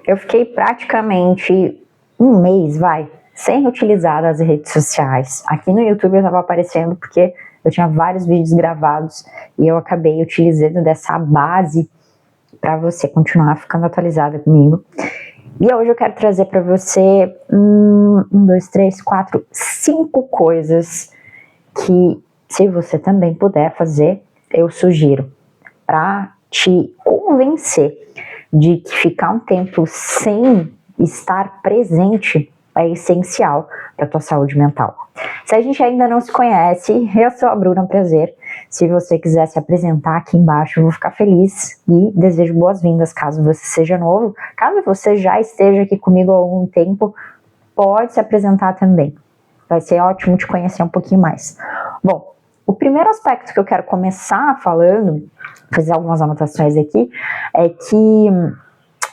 eu fiquei praticamente um mês, sem utilizar as redes sociais. Aqui no YouTube eu estava aparecendo porque eu tinha vários vídeos gravados e eu acabei utilizando dessa base para você continuar ficando atualizada comigo. E hoje eu quero trazer para você 5 coisas que, se você também puder fazer, eu sugiro para te convencer de que ficar um tempo sem estar presente é essencial para a tua saúde mental. Se a gente ainda não se conhece, eu sou a Bruna Prazer. Se você quiser se apresentar aqui embaixo, eu vou ficar feliz e desejo boas-vindas caso você seja novo. Caso você já esteja aqui comigo há algum tempo, pode se apresentar também. Vai ser ótimo te conhecer um pouquinho mais. Bom, o primeiro aspecto que eu quero começar falando, fazer algumas anotações aqui, é que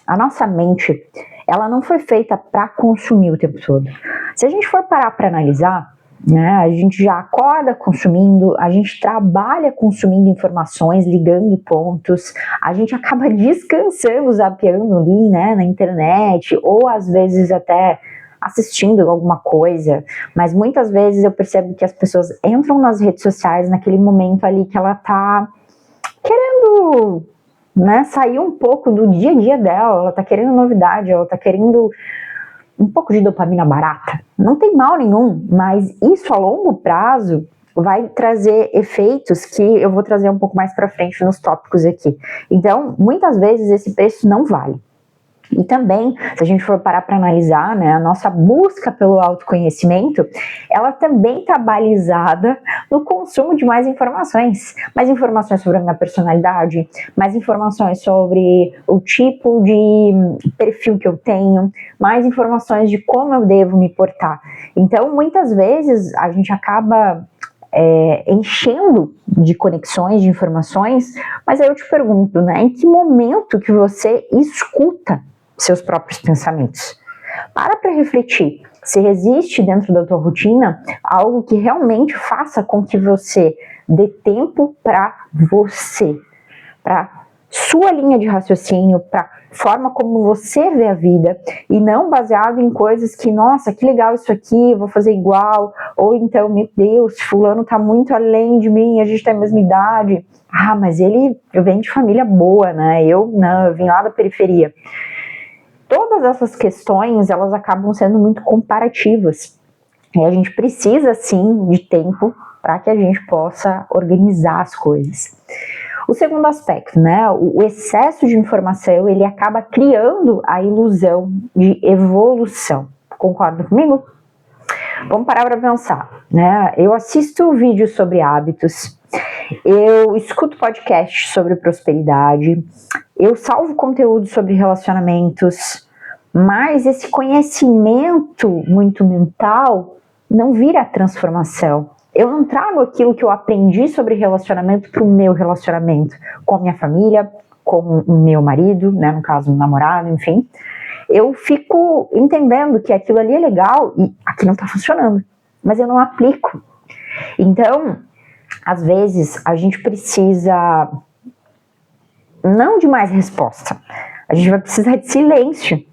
a nossa mente, ela não foi feita para consumir o tempo todo. Se a gente for parar para analisar, né, a gente já acorda consumindo, a gente trabalha consumindo informações, ligando pontos, a gente acaba descansando, zapeando ali, né, na internet, ou às vezes até assistindo alguma coisa, mas muitas vezes eu percebo que as pessoas entram nas redes sociais naquele momento ali que ela tá querendo, né, sair um pouco do dia a dia dela, ela tá querendo novidade, ela tá querendo um pouco de dopamina barata. Não tem mal nenhum, mas isso a longo prazo vai trazer efeitos que eu vou trazer um pouco mais para frente nos tópicos aqui. Então, muitas vezes esse preço não vale. E também, se a gente for parar para analisar, né, a nossa busca pelo autoconhecimento, ela também está balizada no consumo de mais informações sobre a minha personalidade, mais informações sobre o tipo de perfil que eu tenho, mais informações de como eu devo me portar. Então, muitas vezes, a gente acaba enchendo de conexões, de informações, mas aí eu te pergunto, né, em que momento que você escuta seus próprios pensamentos? Para refletir se existe dentro da tua rotina algo que realmente faça com que você dê tempo para você, para sua linha de raciocínio, para forma como você vê a vida, e não baseado em coisas que, nossa, que legal isso aqui, eu vou fazer igual, ou então, meu Deus, fulano tá muito além de mim, a gente tem a mesma idade, mas ele vem de família boa, né, eu não, eu vim lá da periferia. Todas essas questões, elas acabam sendo muito comparativas, e a gente precisa, sim, de tempo para que a gente possa organizar as coisas. O segundo aspecto, né, o excesso de informação, ele acaba criando a ilusão de evolução. Concorda comigo? Vamos parar para pensar, né? Eu assisto vídeos sobre hábitos, eu escuto podcasts sobre prosperidade, eu salvo conteúdo sobre relacionamentos, mas esse conhecimento muito mental não vira transformação. Eu não trago aquilo que eu aprendi sobre relacionamento para o meu relacionamento com a minha família, com o meu marido, né, no caso, um namorado, enfim. Eu fico entendendo que aquilo ali é legal e aqui não está funcionando, mas eu não aplico. Então, às vezes, a gente precisa não de mais resposta, a gente vai precisar de silêncio.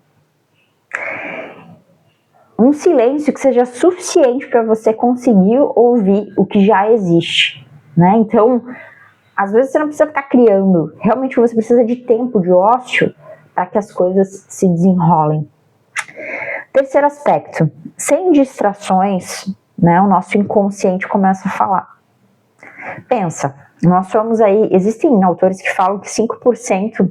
Um silêncio que seja suficiente para você conseguir ouvir o que já existe, né? Então, às vezes você não precisa ficar criando, realmente você precisa de tempo, de ócio, para que as coisas se desenrolem. Terceiro aspecto, sem distrações, né, o nosso inconsciente começa a falar. Pensa, nós somos aí, existem autores que falam que 5%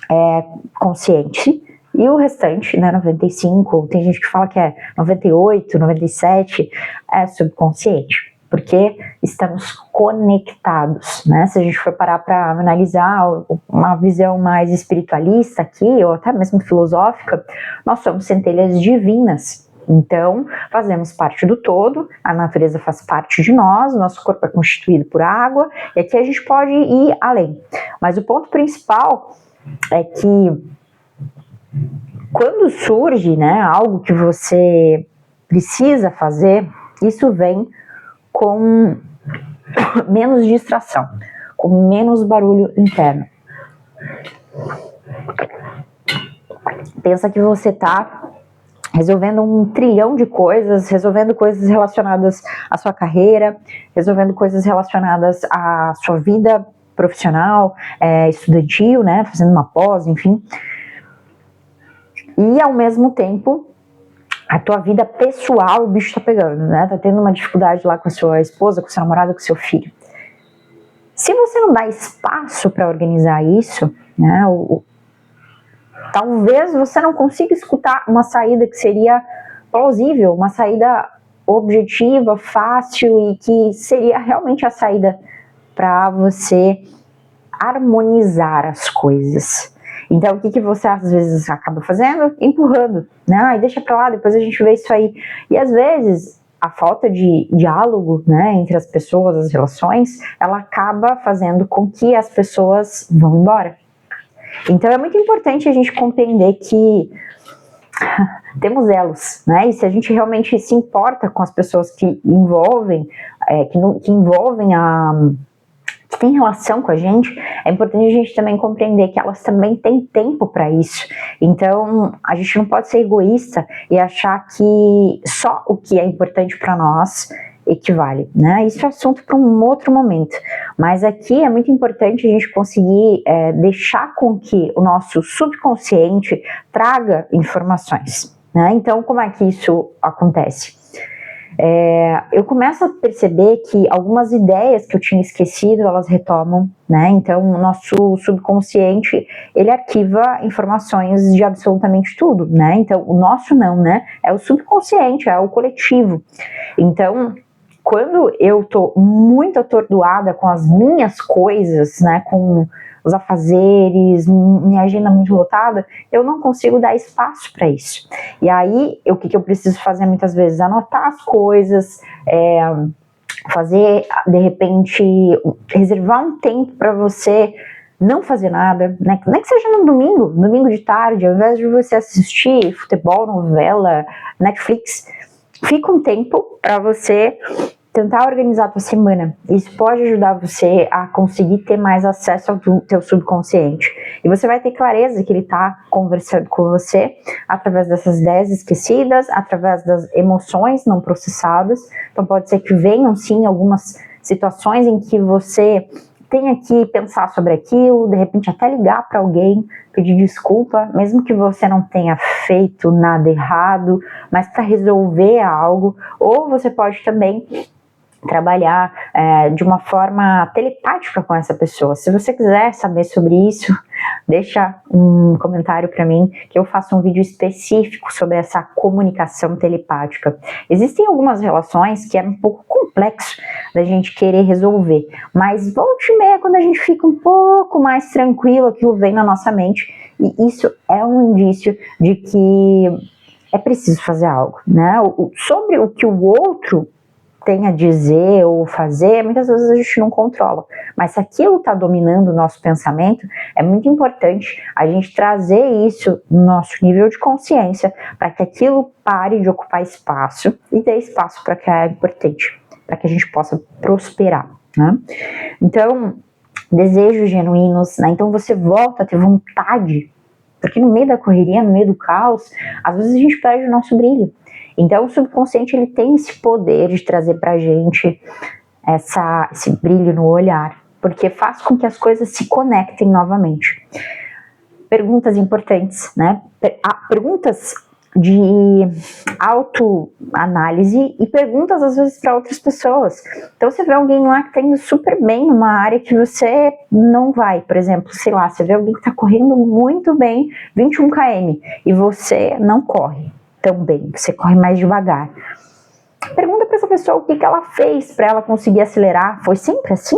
é consciente, e o restante, né, 95%, tem gente que fala que é 98%, 97%, é subconsciente, porque estamos conectados, né? Se a gente for parar para analisar uma visão mais espiritualista aqui, ou até mesmo filosófica, nós somos centelhas divinas. Então, fazemos parte do todo, a natureza faz parte de nós, nosso corpo é constituído por água, e aqui a gente pode ir além. Mas o ponto principal é que quando surge, né, algo que você precisa fazer, isso vem com menos distração, com menos barulho interno. Pensa que você tá resolvendo um trilhão de coisas, resolvendo coisas relacionadas à sua carreira, resolvendo coisas relacionadas à sua vida profissional, estudantil, né, fazendo uma pós, enfim. E ao mesmo tempo, a tua vida pessoal, o bicho tá pegando, né, tá tendo uma dificuldade lá com a sua esposa, com o seu namorado, com o seu filho. Se você não dá espaço para organizar isso, né, talvez você não consiga escutar uma saída que seria plausível, uma saída objetiva, fácil e que seria realmente a saída para você harmonizar as coisas. Então, o que você às vezes acaba fazendo? Empurrando, né? E deixa para lá, depois a gente vê isso aí. E às vezes a falta de diálogo, né, entre as pessoas, as relações, ela acaba fazendo com que as pessoas vão embora. Então é muito importante a gente compreender que temos elos, né? E se a gente realmente se importa com as pessoas que envolvem, que tem relação com a gente, é importante a gente também compreender que elas também têm tempo para isso. Então a gente não pode ser egoísta e achar que só o que é importante para nós equivale, né? Isso é assunto para um outro momento, mas aqui é muito importante a gente conseguir deixar com que o nosso subconsciente traga informações, né? Então, como é que isso acontece? Eu começo a perceber que algumas ideias que eu tinha esquecido, elas retomam, né? Então, o nosso subconsciente, ele arquiva informações de absolutamente tudo, né? Então, o nosso não, né? É o subconsciente, é o coletivo. Então, quando eu tô muito atordoada com as minhas coisas, né, com os afazeres, minha agenda muito lotada, eu não consigo dar espaço para isso. E aí, o que eu preciso fazer muitas vezes? Anotar as coisas, fazer, de repente, reservar um tempo para você não fazer nada, né? Nem que seja no domingo de tarde, ao invés de você assistir futebol, novela, Netflix, fica um tempo para você tentar organizar a tua semana. Isso pode ajudar você a conseguir ter mais acesso ao teu subconsciente. E você vai ter clareza que ele está conversando com você através dessas ideias esquecidas, através das emoções não processadas. Então pode ser que venham sim algumas situações em que você tenha que pensar sobre aquilo, de repente até ligar para alguém, pedir desculpa, mesmo que você não tenha feito nada errado, mas para resolver algo. Ou você pode também trabalhar de uma forma telepática com essa pessoa. Se você quiser saber sobre isso, deixa um comentário para mim que eu faço um vídeo específico sobre essa comunicação telepática. Existem algumas relações que é um pouco complexo da gente querer resolver, mas volta e meia, quando a gente fica um pouco mais tranquilo, aquilo vem na nossa mente, e isso é um indício de que é preciso fazer algo, né? Sobre o que o outro tem a dizer ou fazer, muitas vezes a gente não controla, mas se aquilo está dominando o nosso pensamento, é muito importante a gente trazer isso no nosso nível de consciência, para que aquilo pare de ocupar espaço e dê espaço para que é importante, para que a gente possa prosperar, né? Então, desejos genuínos, né? Então você volta a ter vontade, porque no meio da correria, no meio do caos, às vezes a gente perde o nosso brilho. Então o subconsciente, ele tem esse poder de trazer pra gente esse brilho no olhar, porque faz com que as coisas se conectem novamente. Perguntas importantes, né? Perguntas de autoanálise e perguntas às vezes para outras pessoas. Então você vê alguém lá que está indo super bem numa área que você não vai, por exemplo, sei lá, você vê alguém que está correndo muito bem 21 km e você não corre tão bem, você corre mais devagar. Pergunta para essa pessoa o que ela fez para ela conseguir acelerar. Foi sempre assim?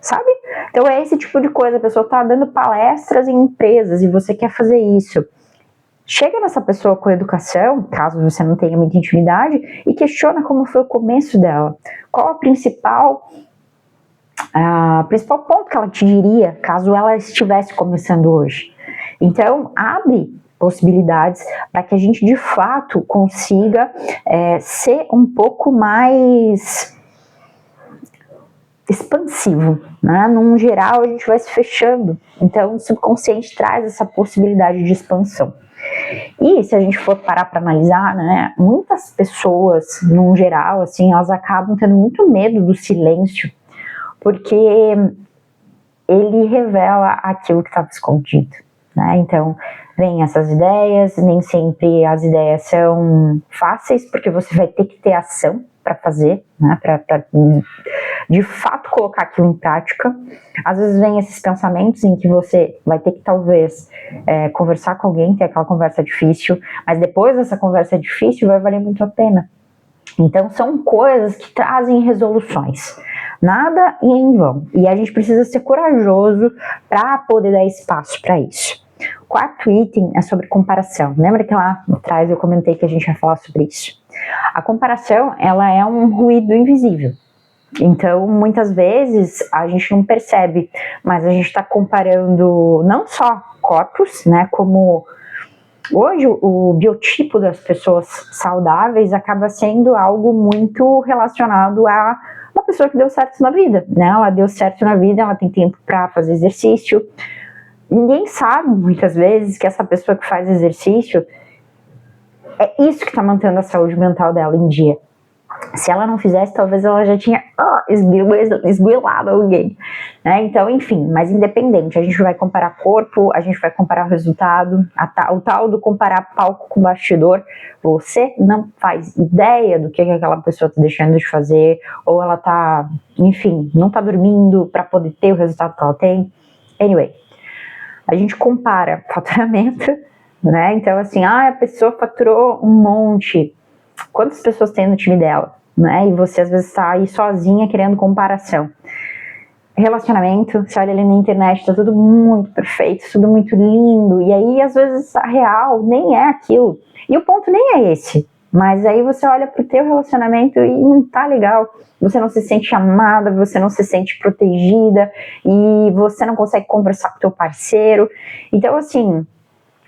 Sabe? Então é esse tipo de coisa. A pessoa está dando palestras em empresas e você quer fazer isso. Chega nessa pessoa com educação, caso você não tenha muita intimidade, e questiona como foi o começo dela. Qual a principal ponto que ela te diria caso ela estivesse começando hoje. Então, abre possibilidades para que a gente de fato consiga ser um pouco mais expansivo, né? Num geral a gente vai se fechando, então o subconsciente traz essa possibilidade de expansão. E se a gente for parar para analisar, né, muitas pessoas, no geral, assim, elas acabam tendo muito medo do silêncio, porque ele revela aquilo que estava escondido, né? Então, vem essas ideias, nem sempre as ideias são fáceis, porque você vai ter que ter ação para fazer, né? Para de fato colocar aquilo em prática. Às vezes vem esses pensamentos em que você vai ter que talvez conversar com alguém, ter aquela conversa difícil, mas depois dessa conversa difícil vai valer muito a pena. Então são coisas que trazem resoluções, nada em vão, e a gente precisa ser corajoso para poder dar espaço para isso. O quarto item é sobre comparação. Lembra que lá atrás eu comentei que a gente ia falar sobre isso? A comparação, ela é um ruído invisível. Então, muitas vezes a gente não percebe, mas a gente está comparando não só corpos, né, como hoje o biotipo das pessoas saudáveis acaba sendo algo muito relacionado a uma pessoa que deu certo na vida, né? Ela deu certo na vida, ela tem tempo para fazer exercício. Ninguém sabe, muitas vezes, que essa pessoa que faz exercício é isso que está mantendo a saúde mental dela em dia. Se ela não fizesse, talvez ela já tinha esgoelado alguém, né? Então, enfim, mas independente, a gente vai comparar corpo, a gente vai comparar o resultado, o tal do comparar palco com bastidor. Você não faz ideia do que aquela pessoa está deixando de fazer, ou ela tá, enfim, não tá dormindo para poder ter o resultado que ela tem. Anyway, a gente compara faturamento, né? Então, assim, a pessoa faturou um monte. Quantas pessoas tem no time dela, né? E você às vezes está aí sozinha querendo comparação. Relacionamento, você olha ali na internet, tá tudo muito perfeito, tudo muito lindo, e aí às vezes a real nem é aquilo. E o ponto nem é esse, mas aí você olha pro teu relacionamento e não tá legal. Você não se sente amada, você não se sente protegida, e você não consegue conversar com o teu parceiro. Então, assim,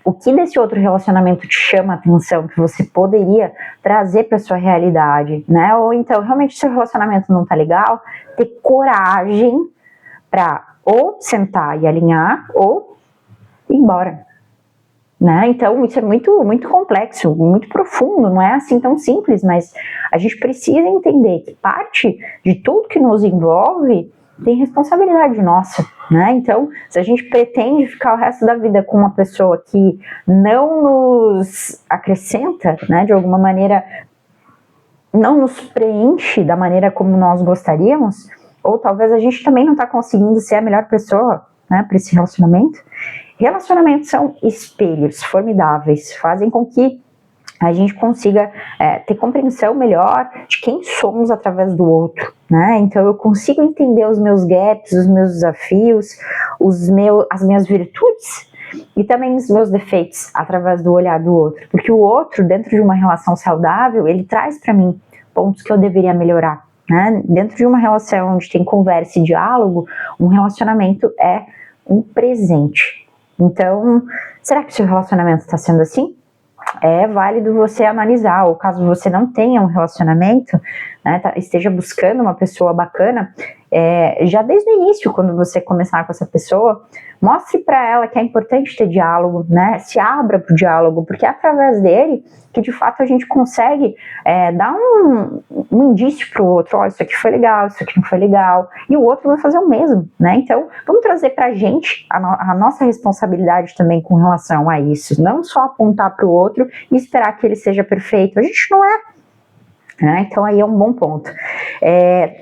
o que desse outro relacionamento te chama a atenção, que você poderia trazer para sua realidade, né? Ou então, realmente, seu relacionamento não tá legal, ter coragem para ou sentar e alinhar, ou ir embora, né? Então, isso é muito, muito complexo, muito profundo, não é assim tão simples, mas a gente precisa entender que parte de tudo que nos envolve tem responsabilidade nossa, né? Então, se a gente pretende ficar o resto da vida com uma pessoa que não nos acrescenta, né, de alguma maneira, não nos preenche da maneira como nós gostaríamos, ou talvez a gente também não está conseguindo ser a melhor pessoa, né, para esse relacionamento. Relacionamentos são espelhos formidáveis, fazem com que a gente consiga ter compreensão melhor de quem somos através do outro, né? Então eu consigo entender os meus gaps, os meus desafios, as minhas virtudes e também os meus defeitos através do olhar do outro, porque o outro, dentro de uma relação saudável, ele traz para mim pontos que eu deveria melhorar, né? Dentro de uma relação onde tem conversa e diálogo, um relacionamento é um presente. Então, será que seu relacionamento está sendo assim? É válido você analisar, ou caso você não tenha um relacionamento, né, esteja buscando uma pessoa bacana, já desde o início, quando você começar com essa pessoa, mostre para ela que é importante ter diálogo, né, se abra para o diálogo, porque é através dele que de fato a gente consegue dar um indício para o outro, ó, isso aqui foi legal, isso aqui não foi legal, e o outro vai fazer o mesmo, né? Então vamos trazer para a gente a nossa responsabilidade também com relação a isso, não só apontar para o outro e esperar que ele seja perfeito, a gente não é. Então aí é um bom ponto.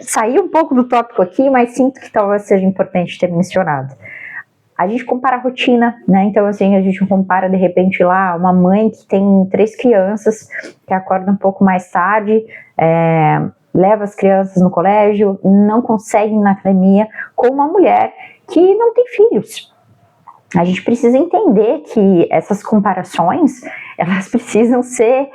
Saí um pouco do tópico aqui, mas sinto que talvez seja importante ter mencionado. A gente compara a rotina, né? Então, assim, a gente compara, de repente, lá, uma mãe que tem 3 crianças, que acorda um pouco mais tarde, leva as crianças no colégio, não consegue ir na academia, com uma mulher que não tem filhos. A gente precisa entender que essas comparações, elas precisam ser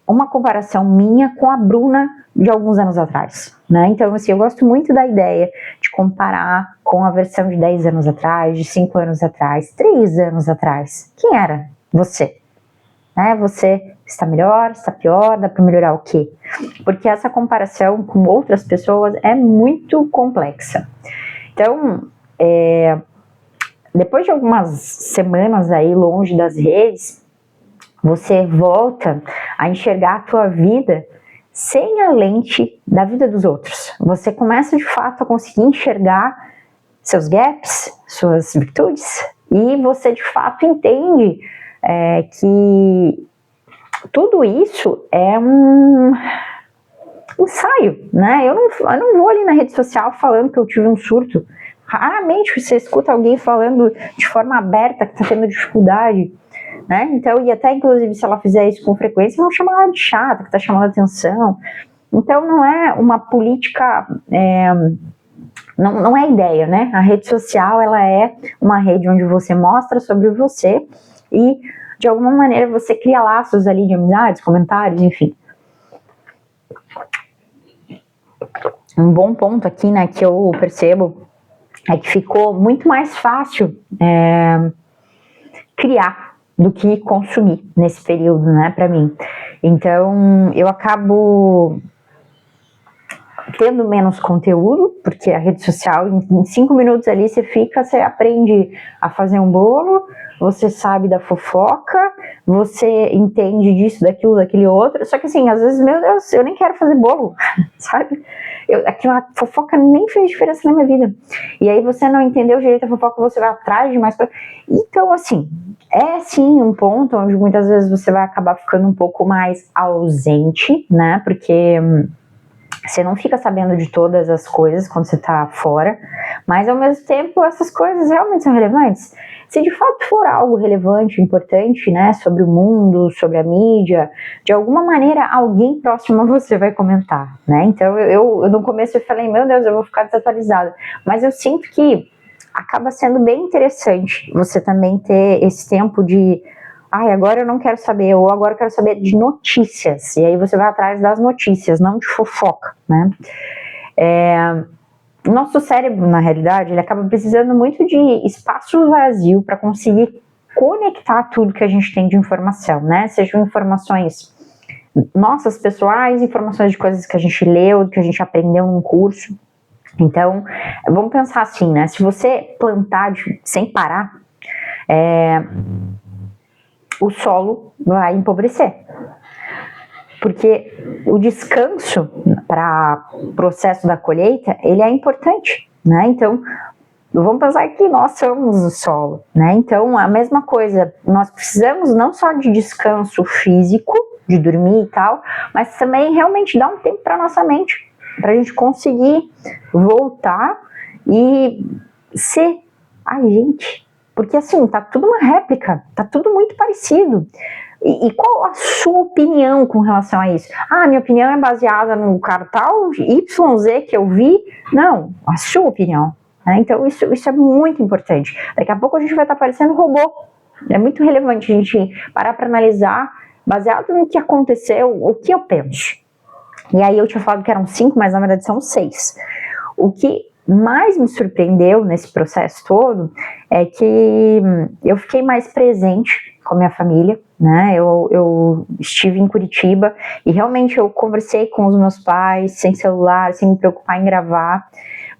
uma comparação minha com a Bruna de alguns anos atrás, né? Então, assim, eu gosto muito da ideia de comparar com a versão de 10 anos atrás, de 5 anos atrás, 3 anos atrás. Quem era você? Né? Você está melhor, está pior, dá para melhorar o quê? Porque essa comparação com outras pessoas é muito complexa. Então, depois de algumas semanas aí longe das redes, você volta a enxergar a tua vida sem a lente da vida dos outros. Você começa de fato a conseguir enxergar seus gaps, suas virtudes, e você de fato entende que tudo isso é um ensaio, né? Eu não vou ali na rede social falando que eu tive um surto. Raramente você escuta alguém falando de forma aberta que está tendo dificuldade, né? Então, e até inclusive se ela fizer isso com frequência, vão chamar ela de chata, que está chamando a atenção. Então, não é uma política, não é ideia, né? A rede social, ela é uma rede onde você mostra sobre você e, de alguma maneira, você cria laços ali de amizades, comentários, enfim. Um bom ponto aqui, né, que eu percebo é que ficou muito mais fácil criar do que consumir nesse período, né, pra mim. Então, eu acabo tendo menos conteúdo, porque a rede social, em 5 minutos ali, você aprende a fazer um bolo, você sabe da fofoca, você entende disso, daquilo, daquele outro, só que assim, às vezes, meu Deus, eu nem quero fazer bolo, sabe? Aquela fofoca nem fez diferença na minha vida. E aí você não entendeu direito a fofoca, você vai atrás de mais coisa. Então, assim, é sim um ponto onde muitas vezes você vai acabar ficando um pouco mais ausente, né? Porque você não fica sabendo de todas as coisas quando você tá fora, mas ao mesmo tempo essas coisas realmente são relevantes. Se de fato for algo relevante, importante, né, sobre o mundo, sobre a mídia, de alguma maneira alguém próximo a você vai comentar, né? Então eu no começo eu falei, meu Deus, eu vou ficar desatualizada, mas eu sinto que acaba sendo bem interessante você também ter esse tempo de agora eu não quero saber, ou agora eu quero saber de notícias, e aí você vai atrás das notícias, não de fofoca, né? O nosso cérebro, na realidade, ele acaba precisando muito de espaço vazio para conseguir conectar tudo que a gente tem de informação, né? Sejam informações nossas pessoais, informações de coisas que a gente leu, que a gente aprendeu num curso. Então, vamos pensar assim, né? Se você plantar sem parar, o solo vai empobrecer. Porque o descanso para o processo da colheita, ele é importante, né? Então, vamos pensar que nós somos o solo, né? Então, a mesma coisa, nós precisamos não só de descanso físico, de dormir e tal, mas também realmente dar um tempo para nossa mente, para a gente conseguir voltar e ser a gente. Porque assim, tá tudo uma réplica, tá tudo muito parecido. E qual a sua opinião com relação a isso? Minha opinião é baseada no cartão YZ que eu vi. Não, a sua opinião. Né? Então isso é muito importante. Daqui a pouco a gente vai estar parecendo robô. É muito relevante a gente parar para analisar, baseado no que aconteceu, o que eu penso. E aí eu tinha falado que eram 5, mas na verdade são 6. O que mais me surpreendeu nesse processo todo é que eu fiquei mais presente com a minha família, né? Eu estive em Curitiba e realmente eu conversei com os meus pais sem celular, sem me preocupar em gravar,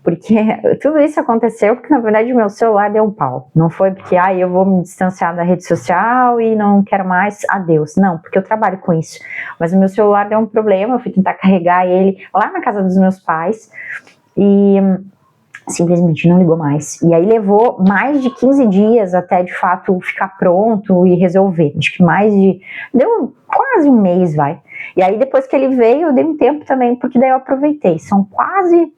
porque tudo isso aconteceu porque na verdade o meu celular deu um pau. Não foi porque eu vou me distanciar da rede social e não quero mais, adeus. Não, porque eu trabalho com isso. Mas o meu celular deu um problema, eu fui tentar carregar ele lá na casa dos meus pais e simplesmente não ligou mais. E aí levou mais de 15 dias até de fato ficar pronto e resolver. Acho que deu quase um mês, vai. E aí depois que ele veio, eu dei um tempo também, porque daí eu aproveitei. São 4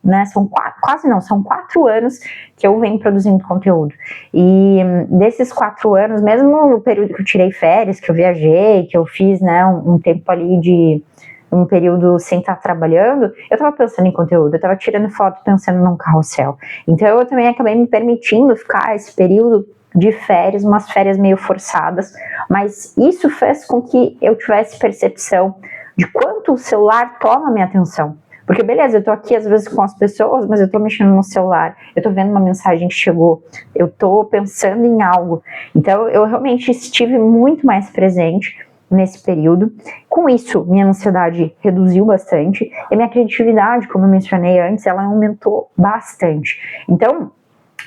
anos que eu venho produzindo conteúdo. E desses 4 anos, mesmo no período que eu tirei férias, que eu viajei, que eu fiz, né, um tempo ali de um período sem estar trabalhando, eu tava pensando em conteúdo, eu tava tirando foto pensando num carrossel. Então eu também acabei me permitindo ficar esse período de férias, umas férias meio forçadas, mas isso fez com que eu tivesse percepção de quanto o celular toma minha atenção. Porque beleza, eu tô aqui às vezes com as pessoas, mas eu tô mexendo no celular, eu tô vendo uma mensagem que chegou, eu tô pensando em algo. Então eu realmente estive muito mais presente nesse período. Com isso, minha ansiedade reduziu bastante e minha criatividade, como eu mencionei antes, ela aumentou bastante. Então,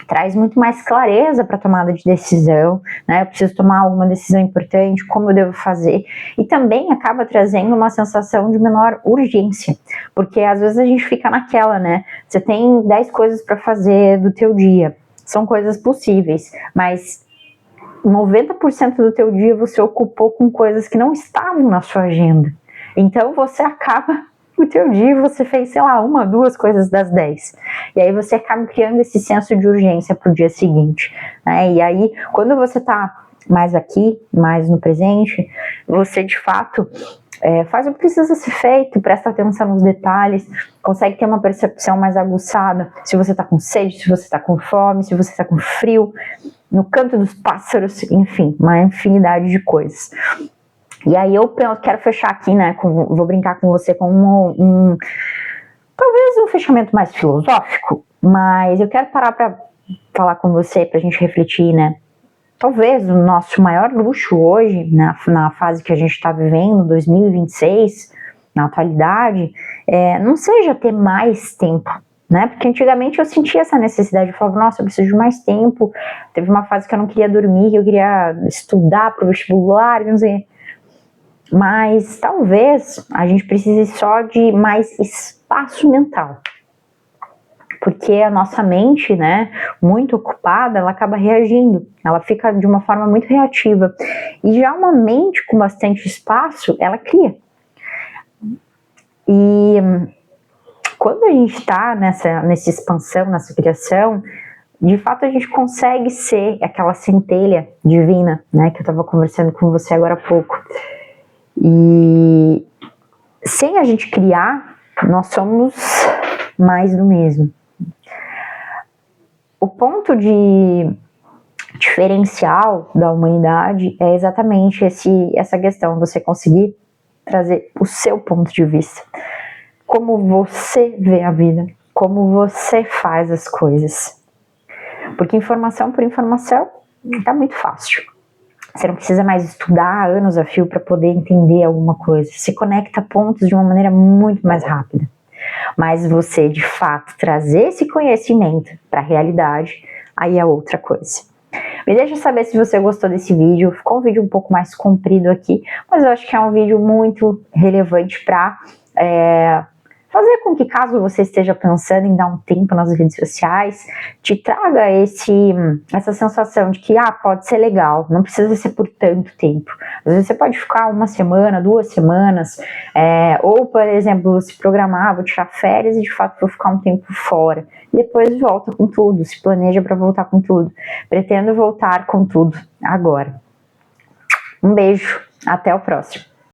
traz muito mais clareza para a tomada de decisão, né? Eu preciso tomar alguma decisão importante, como eu devo fazer, e também acaba trazendo uma sensação de menor urgência, porque às vezes a gente fica naquela, né? Você tem 10 coisas para fazer do teu dia, são coisas possíveis, mas 90% do teu dia você ocupou com coisas que não estavam na sua agenda, então você acaba o teu dia você fez, sei lá, 1, 2 coisas das 10. E aí você acaba criando esse senso de urgência pro dia seguinte, né? E aí, quando você tá mais aqui, mais no presente, você de fato faz o que precisa ser feito, presta atenção nos detalhes, consegue ter uma percepção mais aguçada, se você tá com sede, se você tá com fome, se você tá com frio, no canto dos pássaros, enfim, uma infinidade de coisas. E aí eu quero fechar aqui, né, vou brincar com você com talvez um fechamento mais filosófico, mas eu quero parar para falar com você, pra gente refletir, né, talvez o nosso maior luxo hoje, na fase que a gente está vivendo, 2026, na atualidade, não seja ter mais tempo, né, porque antigamente eu sentia essa necessidade, eu falava, nossa, eu preciso de mais tempo, teve uma fase que eu não queria dormir, que eu queria estudar pro vestibular, não sei. Mas talvez a gente precise só de mais espaço mental, porque a nossa mente, né, muito ocupada, ela acaba reagindo, ela fica de uma forma muito reativa, e já uma mente com bastante espaço, ela cria. E quando a gente está nessa expansão, nessa criação, de fato a gente consegue ser aquela centelha divina, né, que eu estava conversando com você agora há pouco. E sem a gente criar, nós somos mais do mesmo. O ponto de diferencial da humanidade é exatamente essa questão, você conseguir trazer o seu ponto de vista, como você vê a vida, como você faz as coisas. Porque informação por informação tá muito fácil. Você não precisa mais estudar anos a fio para poder entender alguma coisa. Se conecta pontos de uma maneira muito mais rápida. Mas você, de fato, trazer esse conhecimento para a realidade, aí é outra coisa. Me deixa saber se você gostou desse vídeo. Ficou um vídeo um pouco mais comprido aqui, mas eu acho que é um vídeo muito relevante para fazer com que, caso você esteja pensando em dar um tempo nas redes sociais, te traga essa sensação de que, pode ser legal, não precisa ser por tanto tempo. Às vezes você pode ficar 1 semana, 2 semanas, ou, por exemplo, se programar, vou tirar férias e de fato vou ficar um tempo fora. E depois volta com tudo, se planeja para voltar com tudo. Pretendo voltar com tudo agora. Um beijo, até o próximo.